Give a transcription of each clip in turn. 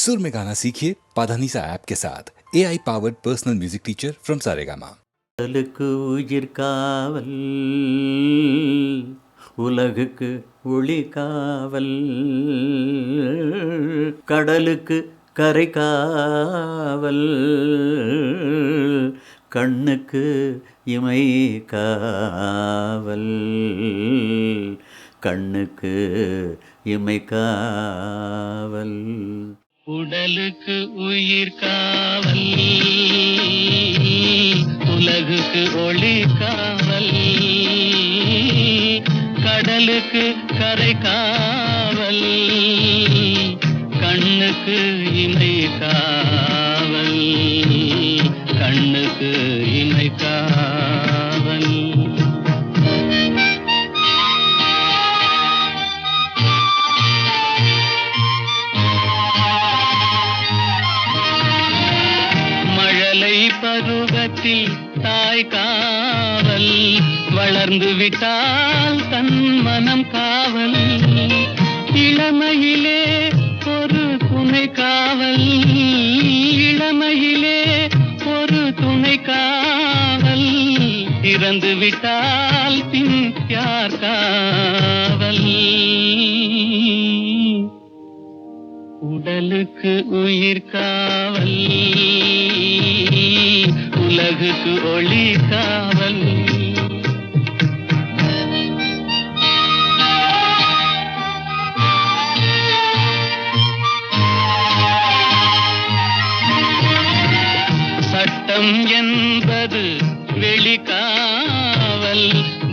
सुर में गाना सीखिए पाधानीसा ऐप के साथ AI powered personal music teacher from Saregama. கடலுக்கு உயிர் காவல், உலகுக்கு ஒளி காவல், கடலுக்கு கரை காவல், கண்ணுக்கு இமை காவல், கண்ணுக்கு இமை காவல், உடலுக்கு உயிர் காவல், உலகுக்கு ஒளி காவல், கடலுக்கு கரை காவல், கண்ணுக்கு இமை காவல், கண்ணுக்கு இமை காவல். மழலை பருவத்தில் தாய் காவல், வளர்ந்து விட்டால் தன் மனம் காவல், இளமையிலே ஒரு துணை காவல், இளமையிலே ஒரு துணை காவல், இறந்து விட்டால் பின் யார் காவல். உடலுக்கு உயிர் காவல், உலகுக்கு ஒளி காவல். சட்டம் என்பது வெளிக்காவல்,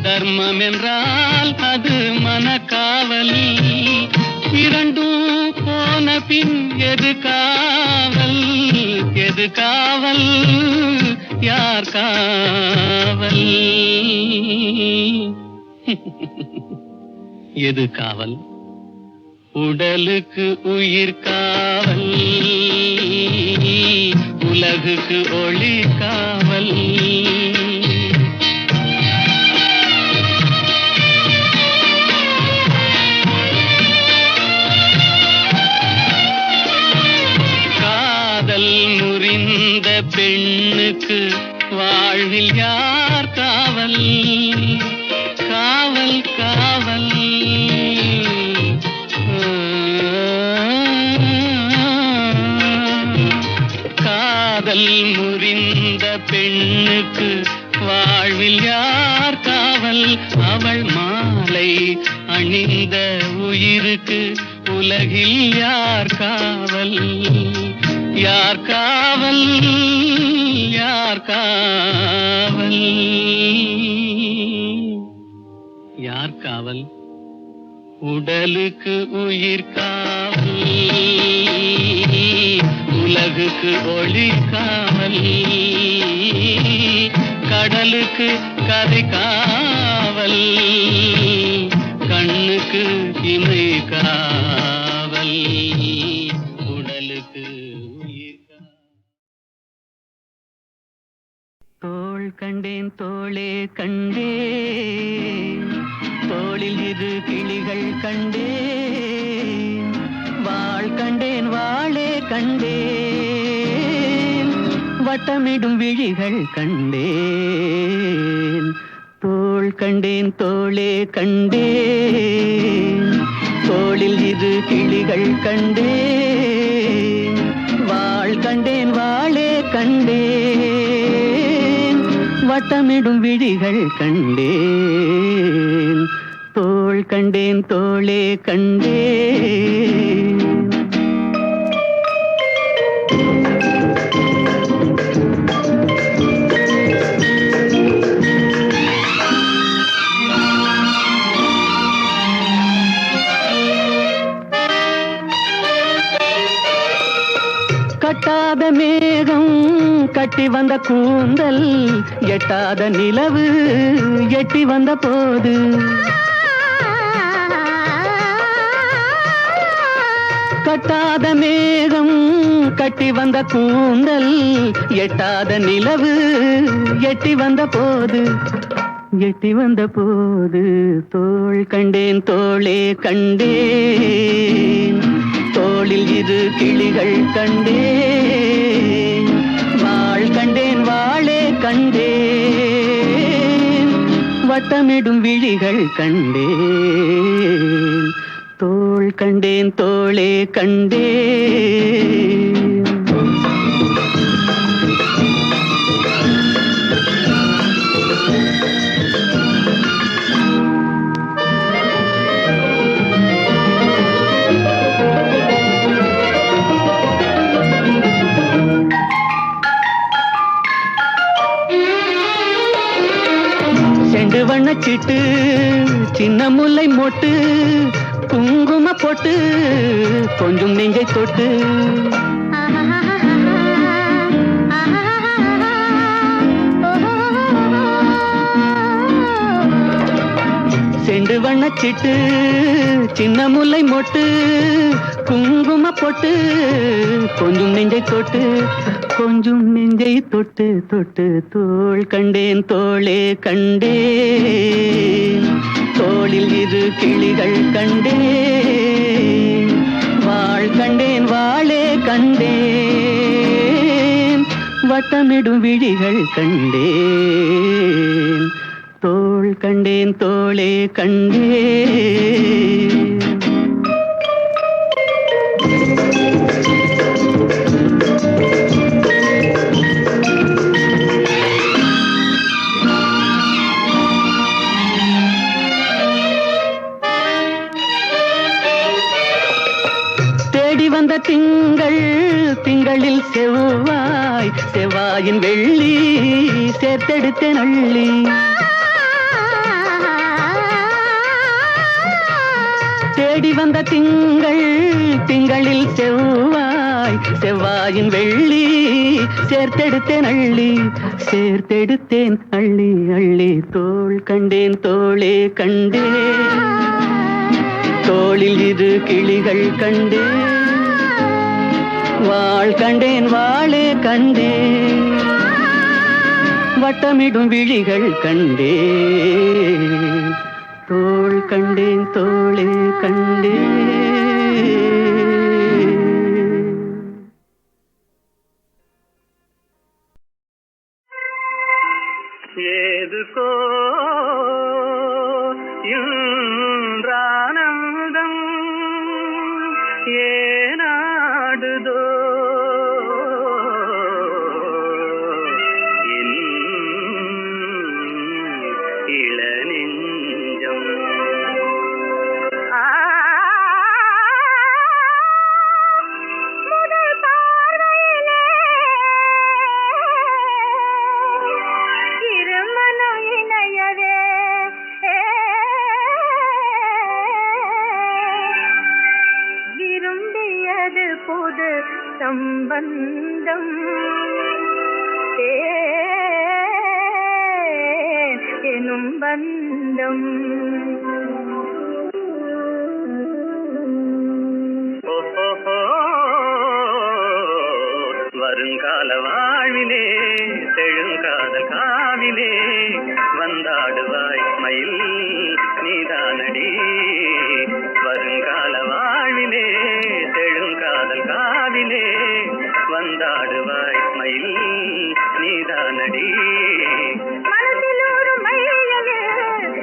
தர்மம் என்றால் அது மனக்காவல், இரண்டும் போன பின் எது காவல், எது காவல், யார் காவல், எது காவல். உடலுக்கு உயிர் காவல், உலகுக்கு ஒளி காவல். காதல் முறிந்த பெண்ணுக்கு வாழ்வில் யார் காவல், காவல் காவல். காதல் முறிந்த பெண்ணுக்கு வாழ்வில் யார் காவல், அவள் மாலை அணிந்த உயிருக்கு உலகில் யார் காவல், யார் காவல், யார் காவல், யார் காவல். உடலுக்கு உயிர் காவல், உலகுக்கு ஒளி காவல், கடலுக்கு கரை காவல், கண்ணுக்கு இமை காவல், உடலுக்கு உயிர் காவல். தோள் கண்டேன் தோளே கண்டேன், தோளில் இரு கிளிகள் கண்டேன், வாள் கண்டேன் வாளே கண்டேன், வட்டமிடும் விழிகள் கண்டேன். தோள் கண்டேன் தோளே கண்டேன், தோளில் இரு கிளிகள் கண்டேன், வாள் கண்டேன் வாளே கண்டேன், வட்டமிடும் விழிகள் கண்டேன். தோள் கண்டேன் தோளே கண்டேன். கட்டாத மேகம் கட்டி வந்த கூந்தல், எட்டாத நிலவு எட்டி வந்த போது, கட்டாத மேகம் கட்டி வந்த கூந்தல், எட்டாத நிலவு எட்டி வந்த போது, எட்டி வந்த போது, தோள் கண்டேன் தோளே கண்டேன், தோளில் இரு கிளிகள் கண்டேன், வாள் கண்டேன் வாளே கண்டேன், வட்டமிடும் விழிகள் கண்டேன், தோள் கண்டேன் தோளே கண்டேன். செண்டு வண்ணச்சிட்டு சின்ன முல்லை மொட்டு குங்கும போட்டு கொஞ்சம் நெஞ்சை தொட்டு செண்டு வண்ணச்சிட்டு சின்ன முல்லை மொட்டு குங்கும போட்டு கொஞ்சம் நெஞ்சை தொட்டு கொஞ்சம் நெஞ்சை தொட்டு தொட்டு தோள் கண்டேன் தோளே கண்டேன், தோளில் இரு கிளிகள் கண்டேன், வாள் கண்டேன் வாளே கண்டேன், வட்டமிடும் விழிகள் கண்டேன், தோள் கண்டேன் தோளே கண்டேன். தேடி வந்த திங்கள் திங்களில் செவ்வாய், செவ்வாயின் வெள்ளி சேர்த்தெடுத்தேன் அள்ளி, தேடி வந்த திங்கள் திங்களில் செவ்வாய், செவ்வாயின் வெள்ளி சேர்த்தெடுத்தேன் அள்ளி, சேர்த்தெடுத்தேன் அள்ளி அள்ளி, தோள் கண்டேன் தோளே கண்டேன், தோளில் இரு கிளிகள் கண்டேன், வாள் கண்டேன் வாளே கண்டேன், வட்டமிடும் விழிகள் கண்டேன், தோள் கண்டேன் தோளே கண்டேன். ஏதுக்கோ இன்றானந்தம் ஏனாடுதோ இளநெஞ்சம், புது சம்பந்தம் எனும் பந்தம், வருங்கால வாழ்விலே செழுங்காதல் காவிலே வந்தாடுவாய் மயில் நீதானடி, வருங்கால வாழ்விலே செழுங்காதல் காவிலே வந்தாடுவாய் மயில் நீதானடி, மனதில் ஒரு மையவே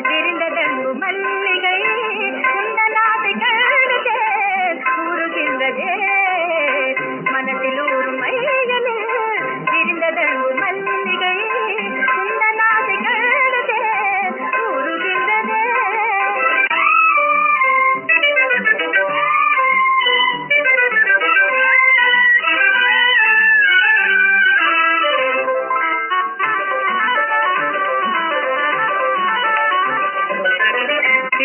விரிந்ததன்பு மல்லிகை உந்தனாதை கழுதே கூறுகின்றதே, மனதில் ஒரு மையவே விரிந்ததன்பு மல்லிகை உந்தனாதை கழுதே கூறுகின்றதே.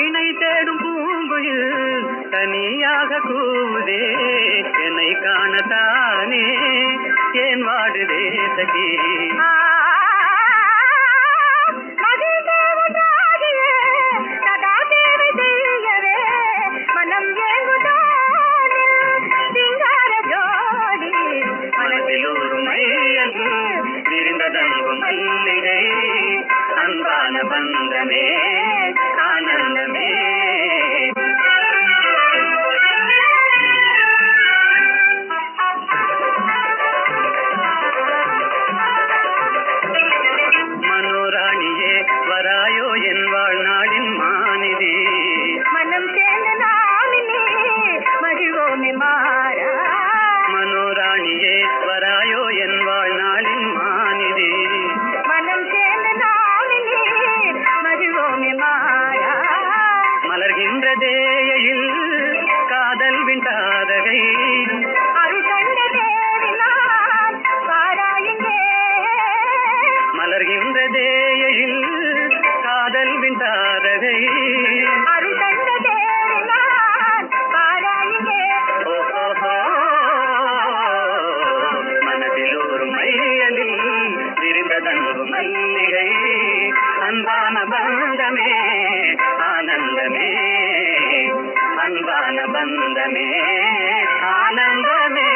இணை தேடும் பூங்குயில் தனியாக கூவுதே, என்னை காணத்தானே ஏன் வாடுதே சகி, மனதில் ஒரு மையல் விரிந்ததன்பு மல்லிகை அன்பான பந்தமே ஆனந்தமே. பந்தமே ஆனந்தமே.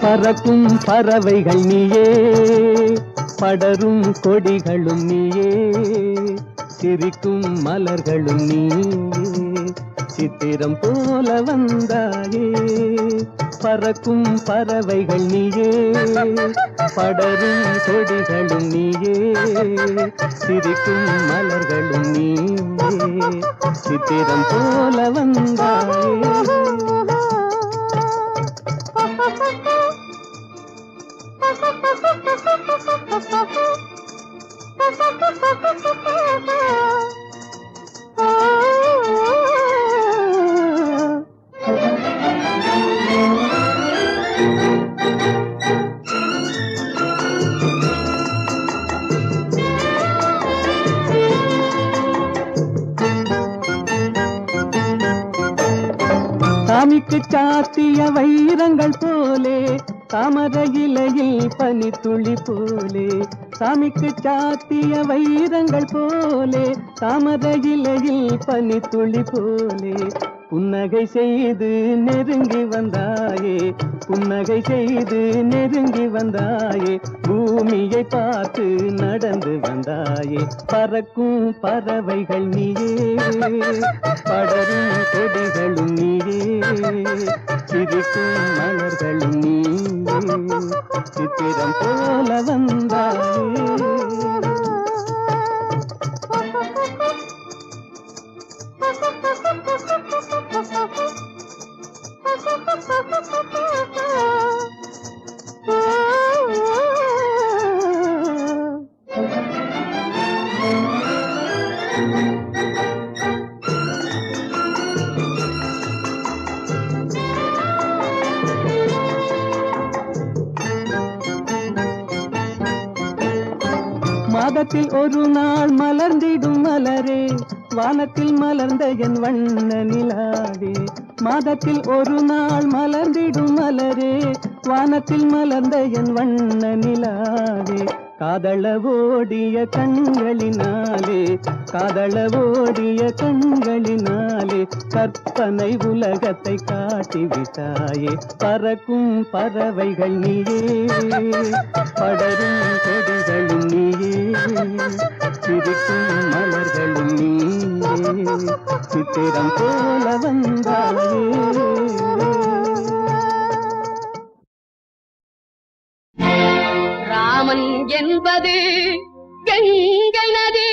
பறக்கும் பறவைகள் நீயே, படரும் கொடிகளும் நீயே, சிரிக்கும் மலர்களும் நீயே, சித்திரம் போல வந்தாயே. பறக்கும் பறவைகள் நீயே, படரும் கொடிகளும் நீயே, சிரிக்கும் மலர்களும் நீயே, சித்திரம் போல வந்தாயே. சாமிக்கு சாத்திய வைரங்கள் போலே, தாமரை இலையில் பனித்துளி போலே. சாமிக்கு சாத்திய வைரங்கள் போலே, தாமரை இலையில் பனித்துளி போலே. புன்னகை செய்து நெருங்கி வந்தாயே, புன்னகை செய்து நெருங்கி வந்தாயே, பூமியை பார்த்து நடந்து வந்தாயே. பறக்கும் பறவைகள் நீயே, படரும் கொடிகளும் நீயே, சிரிக்கும் மலர்களும் நீயே, சித்திரம் போல வந்தாயே. மாதத்தில் ஒரு நாள் மலர்ந்திடும் மலரே, வானத்தில் மலர்ந்த என் வண்ண நிலாவே. மாதத்தில் ஒரு நாள் மலர்ந்திடும் மலரே, வானத்தில் மலர்ந்த என் வண்ண நிலாவே. காதளவோடிய கண்களினாலே, காதளவோடிய கண்களினாலே, கற்பனை உலகத்தை காட்டிவிட்டாயே. பறக்கும் பறவைகள் நீயே, படரும் கொடிகளும் நீயே, சிரிக்கும் மலர்களும் நீயே, சித்திரம் போல வந்தாயே. ராமன் என்பது கங்கை நதி,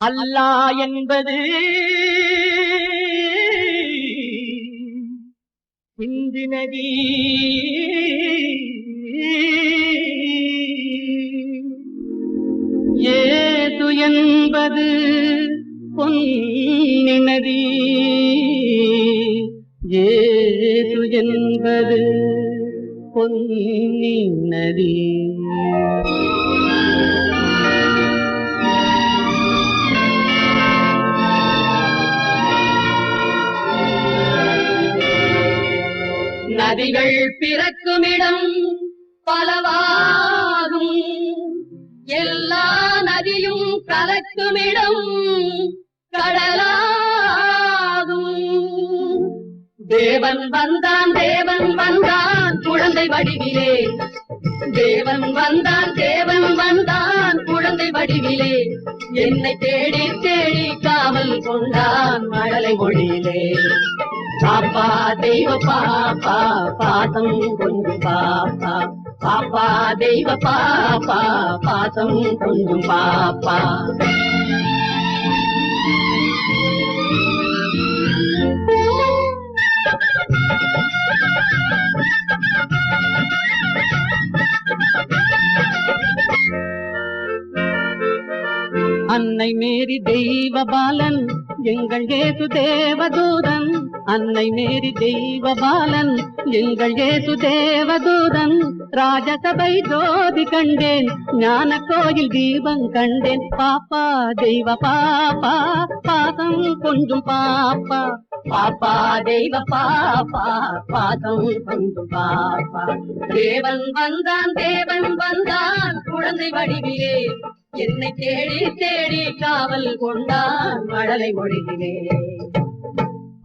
அல்லாஹ் என்பது சிந்து நதி. ஏது என்பது பொன்னி நதி, ஏது என்பது பொன்னி நதி. நதிகள் பிறக்குமிடம் பலவாகும், எல்லா நதியும் கலக்குமிடம் கடலாகும். தேவன் வந்தான், தேவன் வந்தான் குழந்தை வடிவிலே, தேவன் வந்தான், தேவன் வந்தான் குழந்தை வடிவிலே. என்னை தேடி தேடி காவல் கொண்டான் மழலை மொழியிலே. பாப்பா தெய்வ பாப்பா பாசம் கொஞ்சம் பாப்பா, பாப்பா தெய்வ பாப்பா பாசம் கொஞ்சம் பாப்பா. அன்னை மேரி தெய்வ பாலன் எங்கள் இயேசு தேவதூதன். அன்னை மேரி தெய்வ பாலன் எங்கள் இயேசு தேவதூதன். ராஜசபை ஜோதி கண்டேன், ஞான கோயில் தீபம் கண்டேன். பாப்பா தெய்வ பாப்பா பாசம் கொஞ்சம் பாப்பா. பாப்பா தெய்வ பாப்பா பாசம் கொஞ்சம் பாப்பா. தேவன் வந்தான் தேவன் வந்தான் குழந்தை வடிவிலே, என்னை தேடி தேடி காவல் கொண்டான் மழலை மொழியிலே.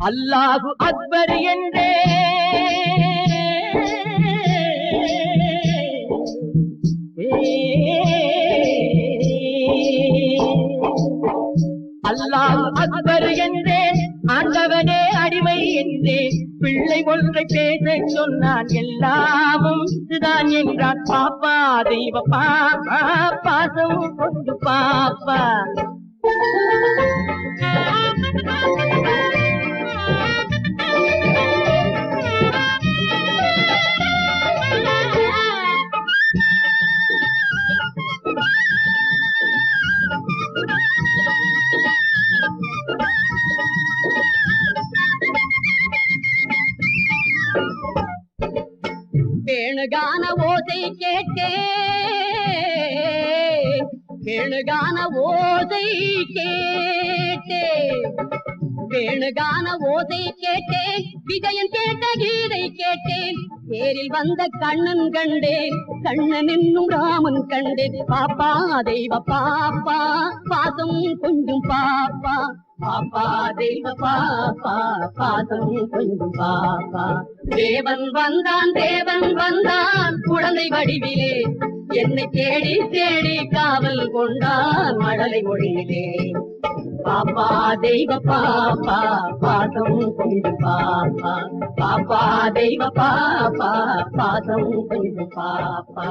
அல்லாஹு அக்பர் என்றே அல்லாஹு அக்பர் என்றே, ஆண்டவனே அடிமை என்றே. பிள்ளை ஒன்றை பேச சொன்னான், எல்லாமும் இதுதான் என்றான். பாப்பா தெய்வ பாப்பா பாசம் கொண்டு பாப்பா. வேணுகான ஓசை கேட்டேன், வேணுகான ஓசை கேட்டேன், வேணுகான ஓசை கேட்டேன். விஜயன் கேட்ட கீதை கேட்டேன். தேரில் வந்த கண்ணன் கண்டேன், கண்ணன் என்னும் ராமன் கண்டேன். பாப்பா தெய்வ பாப்பா பாசம் கொஞ்சம் பாப்பா. பாப்பா தெய்வ பாப்பா பாசம் கொஞ்சம் பாப்பா. தேவன் வந்தான் குழந்தை வடிவிலே, என்னை தேடி தேடி காவல் கொண்டான் மழலை மொழியிலே. பாப்பா தெய்வ பாப்பா பாசம் கொஞ்சம் பாப்பா. பாப்பா தெய்வ பாப்பா பாசம் கொஞ்சம் பாப்பா.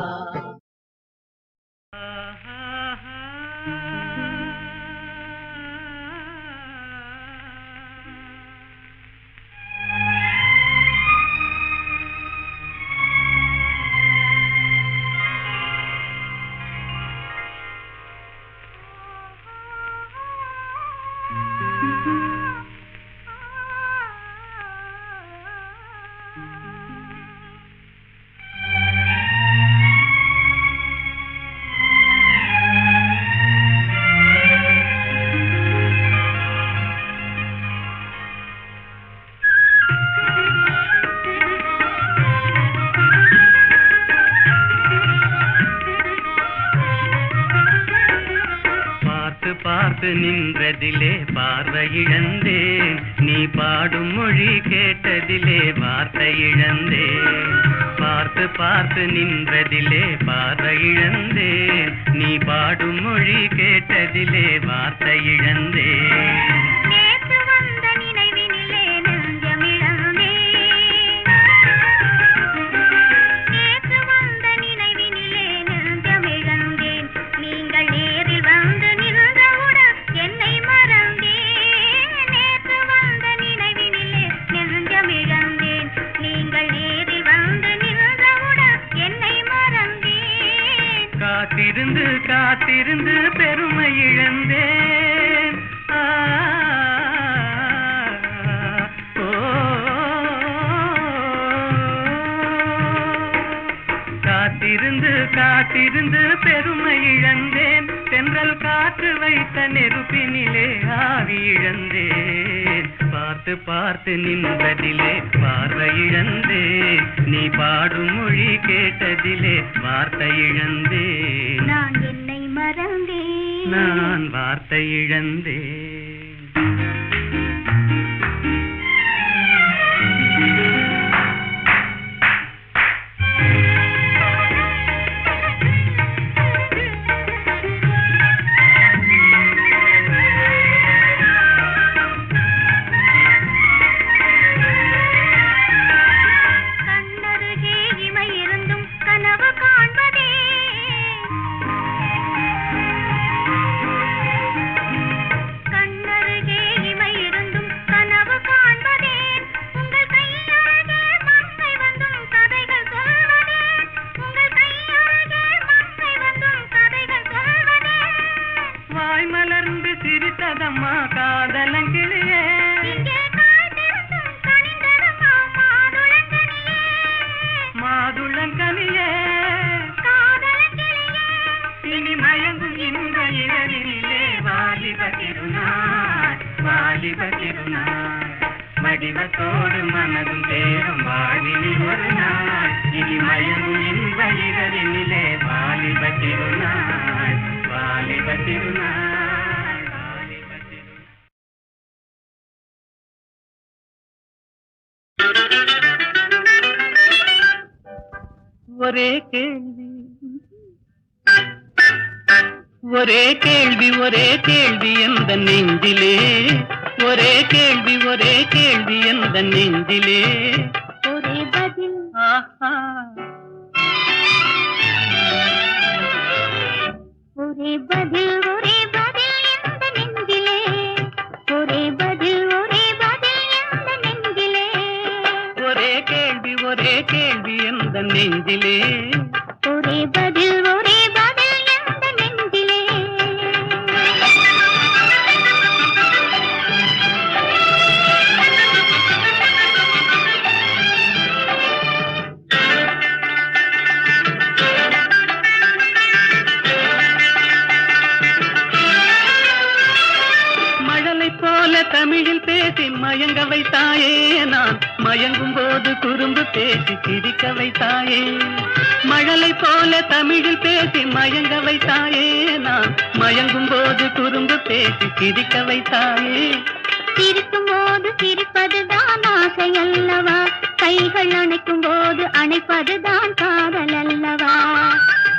பார்த்து நின்றதிலே பார்வை இழந்தேன், நீ பாடும் மொழி கேட்டதிலே வார்த்தை இழந்தேன். பார்த்து பார்த்து நின்றதிலே பார்வை இழந்தேன், நீ பாடும் மொழி கேட்டதிலே வார்த்தை இழந்தேன். காத்திருந்து காத்திருந்து பெருமை இழந்தேன். காத்திருந்து காத்திருந்து பெருமை இழந்தேன். தென்றல் காற்று வைத்த நெருப்பினிலே ஆவி இழந்தேன். பார்த்து பார்த்து நின்றதிலே பார்வை இழந்தேன், நீ பாடும் மொழி கேட்டதிலே வார்த்தை இழந்தேன். நான் என்னை மறந்தேன், நான் வார்த்தை இழந்தேன். கண்ணருகே வாலிப திருநாள் வடிவத்தோடு மனதும் தேரும் வாழ்வினில் ஒரு நாள் இனி மயங்கும் இன்ப இரவினிலே வாலிப திருநாள் வாலிப திருநாள் வாலிப திருநாள். ஒரே கேள்வி ஒரே கேள்வி ஒரே கேள்வி எந்த நெஞ்சிலே ஒரே கேள்வி எந்த நெஞ்சிலே ஒரே பதில் ஆஹா ஒரே பதில் எந்த நெஞ்சிலே ஒரே பதில் எந்த நெஞ்சிலே ஒரே கேள்வி எந்த நெஞ்சிலே ஒரே பதில் எந்த நெஞ்சிலே போல தமிழில் பேசி மயங்க வைத்தாயே நான் மயங்கும் போது குறும்பு பேசி சிரிக்க வைத்தாயே மழலை போல தமிழில் பேசி மயங்க வைத்தாயே நான் மயங்கும் போது குறும்பு பேசி சிரிக்க வைத்தாயே சிரிக்கும் போது சிரிப்பதுதான் ஆசை அல்லவா கைகள் அணைக்கும் போது அணைப்பதுதான் காதல் அல்லவா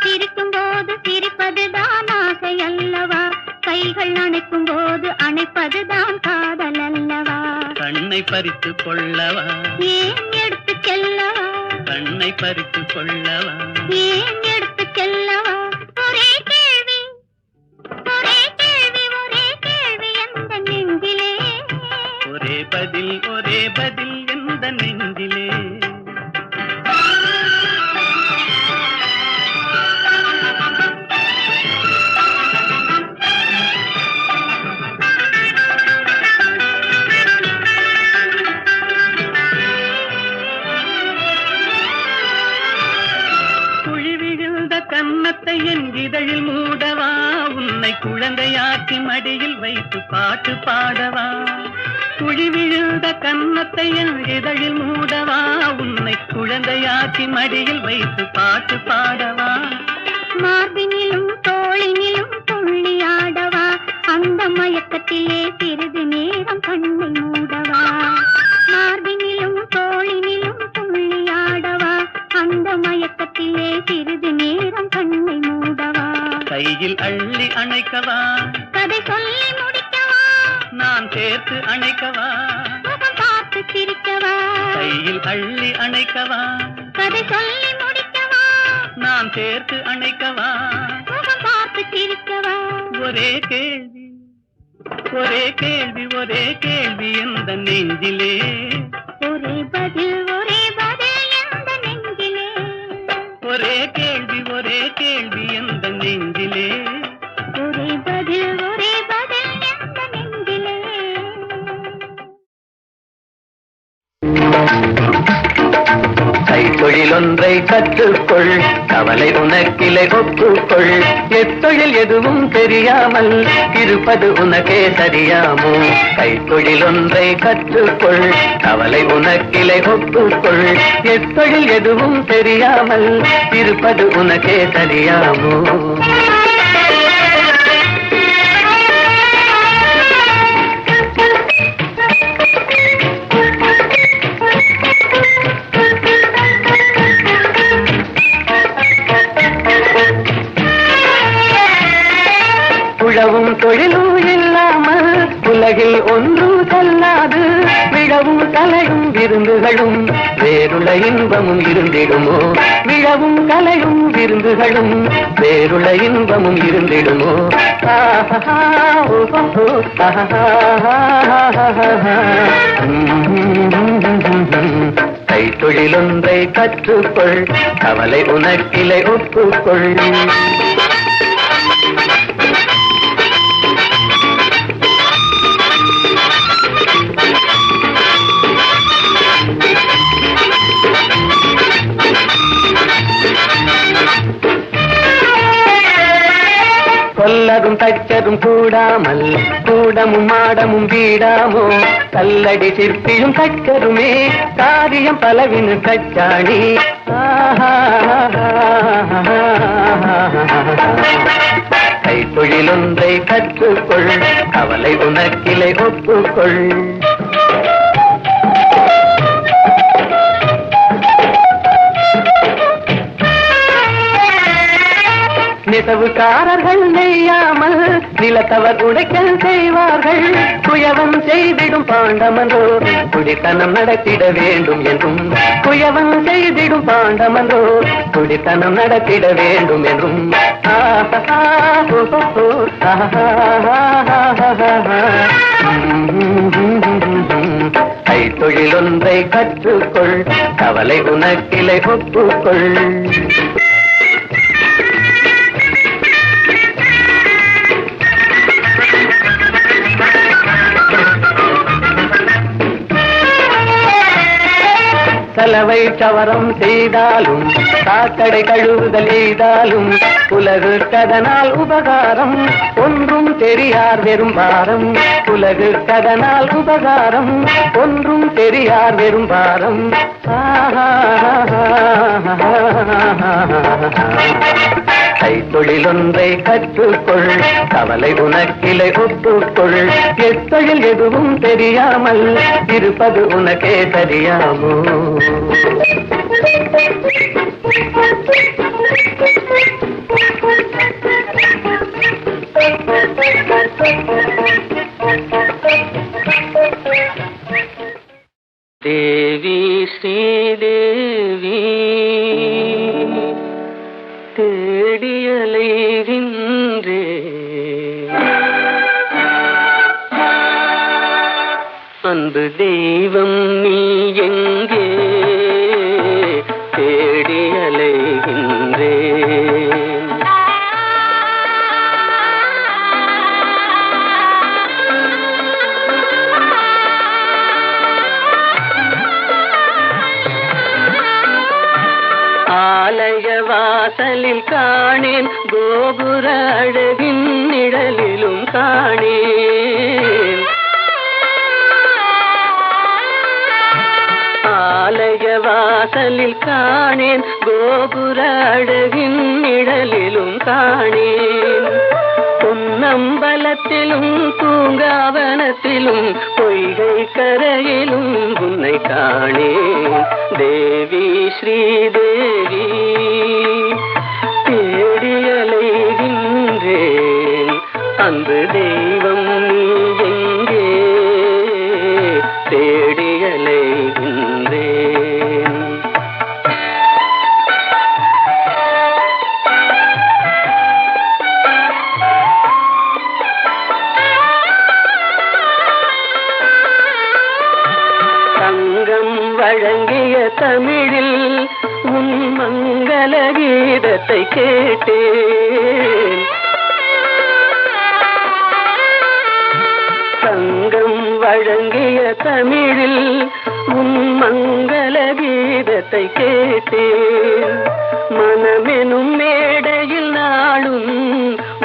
சிரிக்கும் போது சிரிப்பதுதான் ஆசை அல்லவா கைகள் அணைக்கும் போது அணைப்பதுதான் காதல் அல்லவா கண்ணை பறித்து கொள்ளவா ஏன் எடுத்து செல்லவா கண்ணை பறித்து கொள்ளவா ஏன் எடுத்து செல்லவா ஒரே கேள்வி எந்த நெஞ்சிலே ஒரே பதில் எந்த நெஞ்சிலே கன்னத்தை என் இதழில் மூடவா உன்னை குழந்தையாக்கி மடியில் வைத்து பாட்டு பாடவா குழி விழுந்த கன்னத்தை என் இதழில் மூடவா உன்னை குழந்தையாக்கி மடியில் வைத்து பாட்டு பாடவா மார்பினிலும் தோளினிலும் துள்ளியாடவா அந்த மயக்கத்திலே சிறிது நேரம் கண்ணை மூடவா மார்பினிலும் தோளினிலும் துள்ளியாடவா அந்த மயக்கத்திலே சிறிது நேரம் கண்ணை மூடவா கையில் அள்ளி அணைக்கவா கதை சொல்லி முடிக்கவா நான் சேர்த்து அணைக்கவா முகம் பார்த்து சிரிக்கவா கையில் அள்ளி அணைக்கவா கதை சொல்லி முடிக்கவா நான் சேர்த்து அணைக்கவா முகம் பார்த்து சிரிக்கவா ஒரே கேள்வி எந்த நெஞ்சிலே ஒரே பதில் எந்த நெஞ்சிலே ஒரே கேள்வி எந்த நெஞ்சிலே ஒரே பதில் எந்த நெஞ்சிலே கைத்தொழில் ஒன்றை கற்றுக்கொள் கவலை உனக்கிலை ஒப்புக்கொள் எத்தொழில் எதுவும் தெரியாமல் இருப்பது உனக்கே சரியாமோ கைத்தொழில் ஒன்றை கற்றுக்கொள் கவலை உனக்கிலை ஒப்புக்கொள் எத்தொழில் எதுவும் தெரியாமல் இருப்பது உனக்கே சரியாமோ உழவும் தொழிலும் இல்லாமல் உலகில் ஒன்றும் செல்லாது விழவும் கலையும் விருந்துகளும் வேறுள்ள இன்பமும் இருந்திடுமோ விழவும் கலையும் விருந்துகளும் வேறுள்ள இன்பமும் இருந்திடுமோ கைத்தொழில் ஒன்றை கற்றுக்கொள் கவலை உனக்கிலை ஒப்புக்கொள் சொல்லதும் தச்சதும் கூடாமல் கூடமும் மாடமும் வீடாமோ கல்லடி சிற்பியும் தச்சருமே காரியம் பலவினு கச்சாணி கைத்தொழிலொன்றை கற்றுக்கொள் கவலை உனக்கிளை ஒப்புக்கொள் நெசவுக்காரர்கள் நெய்யாமல் நிலத்தவர் உடைக்கல் செய்வார்கள் குயவன் செய்திடும் பாண்டமன்றோ குடித்தனம் நடத்திட வேண்டும் என்றும் குயவன் செய்திடும் பாண்டமன்றோ குடித்தனம் நடத்திட வேண்டும் என்றும் கைத்தொழிலொன்றை கற்றுக்கொள் கவலை உனக்கிளை ஒப்புக்கொள் கலவை சவரம் செய்தாலும் சாக்கடை கழுவுதல் எய்தாலும் உலகு கதனால் உபகாரம் ஒன்றும் தெரியார் வெறும் பாரம் உலகு கதனால் உபகாரம் ஒன்றும் தெரியார் வெறும் பாரம் கைத்தொழிலொன்றை கற்றுக்கொள் கவலை உனக்கிளை ஒப்புக்கொள் எத்தொழில் எதுவும் தெரியாமல் இருப்பது உனக்கே தெரியாமோ தேவி ஸ்ரீதேவி தேடியலைகின்றே அன்பு தெய்வம் நீ எங்கே தேடியலைகின்றே ஆலய வாசலில் காணேன் கோபுர அழகின் நிழலிலும் காணேன் ஆலய வாசலில் காணேன் கோபுர அழகின் நிழலிலும் காணேன் பொன்னம்பலத்திலும் பூங்காவனத்திலும் பொய்கை கரையிலும் உன்னை காணேன் தேவி ஸ்ரீதேவி தேடியலைகின்றேன் அன்பு தெய்வம் நீ எங்கே தேடியலைகின்றேன் தங்கம் வழங்கிய தமிழில் உன் மங்கள கீதத்தை கேட்டேன் தங்கம் வழங்கிய தமிழில் உன் மங்கள கீதத்தை கேட்டேன் மனமெனும் மேடையில் நாளும்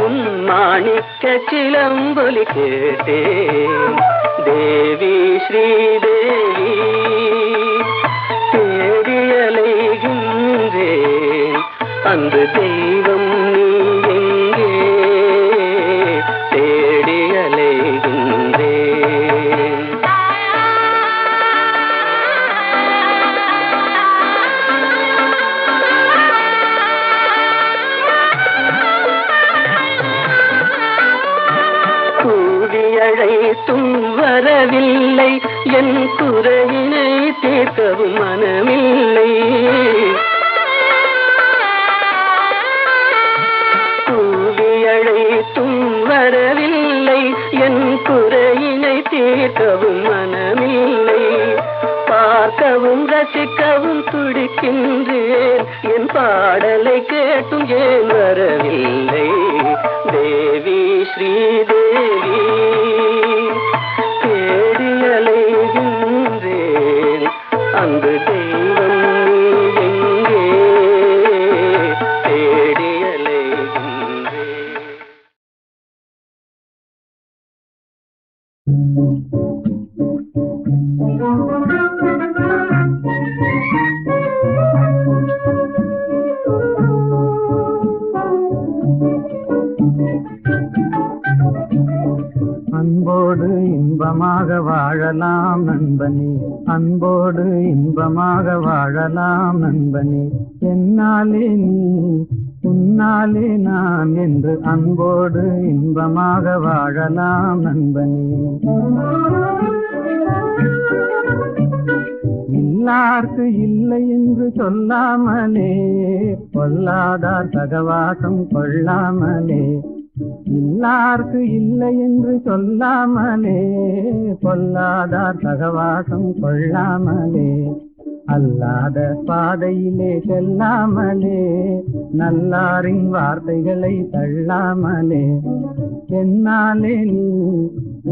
உன் மாணிக்க சிலம்பொலி கேட்டேன் தேவி ஸ்ரீதேவி தேடியலைகின்றேன் அன்பு தெய்வம் நீ எங்கே தேடியலைகின்றேன் கூடியழைத்தும் வரவில்லை என் குறையினை தீர்க்கவும் மனமில்லை கூடியழைத்தும் வரவில்லை என் குறையினை தீர்க்கவும் மனமில்லை பார்க்கவும் ரசிக்கவும் துடிக்கின்றேன் என் பாடலை கேட்டும் ஏன் வரவில்லை தேவி ஸ்ரீதேவி தேடியலைகின்றேன் அன்பு தெய்வம் நீ எங்கே தேடியலைகின்றேன் இன்பமாக வாழலாம் நண்பனே, அன்போடு இன்பமாக வாழலாம் நண்பனே. என்னாலே நீ உன்னாலே நான் என்று அன்போடு இன்பமாக வாழலாம் நண்பனே. இல்லார்க்கு இல்லை என்று சொல்லாமலே, பொல்லாதார் சகவாசம் கொள்ளாமலே. இல்லார்க்கு இல்லை என்று சொல்லாமலே, பொல்லாதார் சகவாசம் கொள்ளாமலே. அல்லாத பாதையிலே செல்லாமலே, நல்லாரின் வார்த்தைகளை தள்ளாமலே. என்னாலே நீ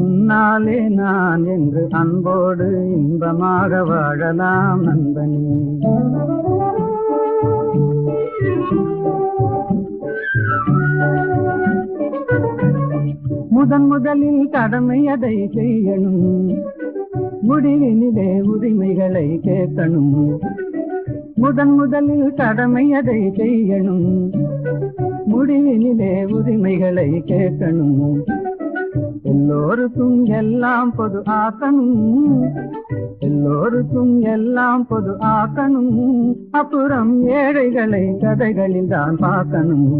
உன்னாலே நான் என்று அன்போடு இன்பமாக வாழலாம் நண்பனே. முதலில் கடமை அதை செய்யணும், முடிவினிலே உரிமைகளை கேட்கணும். முதலில் கடமை அதை செய்யணும், முடிவினிலே உரிமைகளை கேட்கணும். எல்லோருக்கும் எல்லாம் பொது ஆக்கணும், எல்லோருக்கும் எல்லாம் பொது ஆக்கணும். அப்புறம் ஏழைகளை கதைகளில் தான் பார்க்கணும்,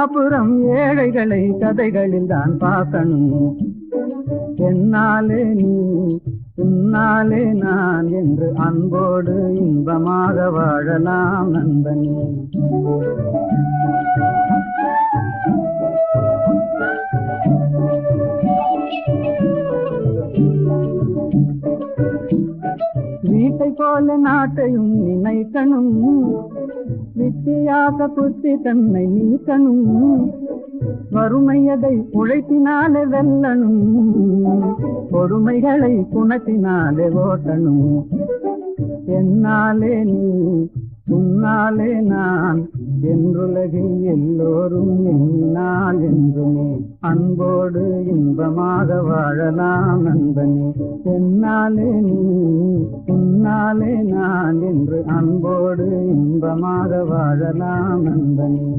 அப்புறம் ஏழைகளை கதைகளில் தான் பார்க்கணும். என்னாலே நீ உன்னாலே நான் என்று அன்போடு இன்பமாக வாழலாம் நண்பனே. வீட்டை போல நாட்டையும் நினைக்கணும், வித்தியாச புத்தி தன்னை நீக்கணும். வறுமையதை உழைப்பினாலே வெல்லணும், பொறுமைகளை குணத்தினாலே ஓட்டணும். என்னாலே நீ உன்னாலே நான் என்றுலகில் எல்லோரும் என்னால் என்றுமே அன்போடு இன்பமாக வாழலாம் நண்பனே. என்னாலே நீ உன்னாலே நான் என்று அன்போடு இன்பமாக வாழலாம் நண்பனே.